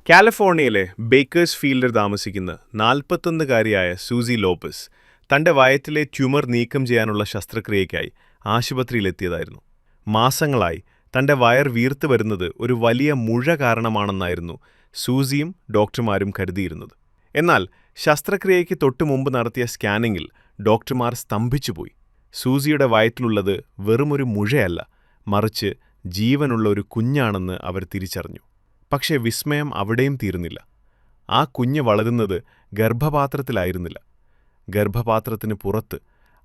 കാലിഫോർണിയയിലെ ബേക്കേഴ്സ് ഫീൽഡിൽ താമസിക്കുന്ന 41-കാരിയായ സൂസി ലോപ്പസ് തന്റെ വയറ്റിലെ ട്യൂമർ നീക്കം ചെയ്യാനുള്ള ശസ്ത്രക്രിയയ്ക്കായി ആശുപത്രിയിലെത്തിയതായിരുന്നു. മാസങ്ങളായി തന്റെ വയർ വീർത്ത് വരുന്നത് ഒരു വലിയ മുഴ കാരണമാണെന്നായിരുന്നു സൂസിയും ഡോക്ടർമാരും കരുതിയിരുന്നത്. എന്നാൽ ശസ്ത്രക്രിയയ്ക്ക് തൊട്ടുമുമ്പ് നടത്തിയ സ്കാനിങ്ങിൽ ഡോക്ടർമാർ സ്തംഭിച്ചുപോയി. സൂസിയുടെ വയറ്റിലുള്ളത് വെറുമൊരു മുഴയല്ല, മറിച്ച് ജീവനുള്ള ഒരു കുഞ്ഞാണെന്ന് അവർ തിരിച്ചറിഞ്ഞു. പക്ഷേ വിസ്മയം അവിടെയും തീർന്നില്ല. ആ കുഞ്ഞ് വളരുന്നത് ഗർഭപാത്രത്തിലായിരുന്നില്ല. ഗർഭപാത്രത്തിന് പുറത്ത്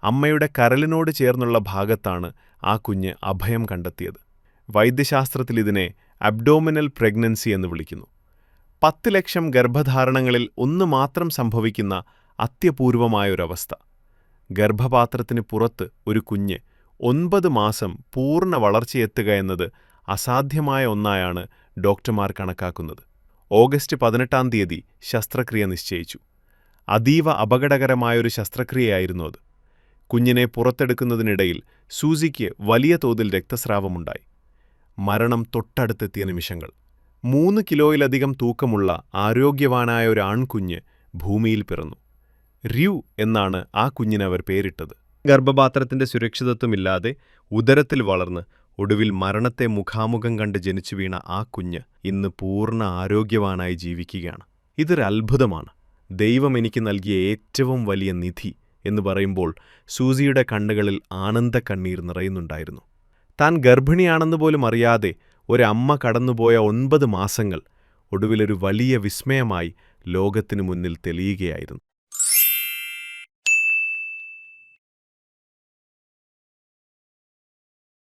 അമ്മയുടെ കരളിനോട് ചേർന്നുള്ള ഭാഗത്താണ് ആ കുഞ്ഞ് അഭയം കണ്ടെത്തിയത്. വൈദ്യശാസ്ത്രത്തിൽ ഇതിനെ അബ്ഡോമിനൽ പ്രഗ്നൻസി എന്ന് വിളിക്കുന്നു. 10 ലക്ഷം ഗർഭധാരണങ്ങളിൽ ഒന്ന് മാത്രം സംഭവിക്കുന്ന അത്യപൂർവമായൊരവസ്ഥ. ഗർഭപാത്രത്തിന് പുറത്ത് ഒരു കുഞ്ഞ് 9 മാസം പൂർണ്ണ വളർച്ചയെത്തുക എന്നത് അസാധ്യമായ ഒന്നായാണ് ഡോക്ടർമാർ കണക്കാക്കുന്നത്. ഓഗസ്റ്റ് 18-ാം തീയതി ശസ്ത്രക്രിയ നിശ്ചയിച്ചു. അതീവ അപകടകരമായൊരു ശസ്ത്രക്രിയയായിരുന്നു അത്. കുഞ്ഞിനെ പുറത്തെടുക്കുന്നതിനിടയിൽ സൂസിക്ക് വലിയ തോതിൽ രക്തസ്രാവമുണ്ടായി. മരണം തൊട്ടടുത്തെത്തിയ നിമിഷങ്ങൾ. 3 കിലോയിലധികം തൂക്കമുള്ള ആരോഗ്യവാനായ ഒരു ആൺകുഞ്ഞ് ഭൂമിയിൽ പിറന്നു. ര്യു എന്നാണ് ആ കുഞ്ഞിനവർ പേരിട്ടത്. ഗർഭപാത്രത്തിന്റെ സുരക്ഷിതത്വമില്ലാതെ ഉദരത്തിൽ വളർന്ന് ഒടുവിൽ മരണത്തെ മുഖാമുഖം കണ്ട് ജനിച്ചു വീണ ആ കുഞ്ഞ് ഇന്ന് പൂർണ്ണ ആരോഗ്യവാനായി ജീവിക്കുകയാണ്. ഇതൊരു അത്ഭുതമാണ്. ദൈവം എനിക്ക് നൽകിയ ഏറ്റവും വലിയ നിധി എന്ന് പറയുമ്പോൾ സൂസിയുടെ കണ്ണുകളിൽ ആനന്ദക്കണ്ണീർ നിറയുന്നുണ്ടായിരുന്നു. താൻ ഗർഭിണിയാണെന്ന് പോലും അറിയാതെ ഒരമ്മ കടന്നുപോയ 9 മാസങ്ങൾ ഒടുവിലൊരു വലിയ വിസ്മയമായി ലോകത്തിനു മുന്നിൽ തെളിയുകയായിരുന്നു.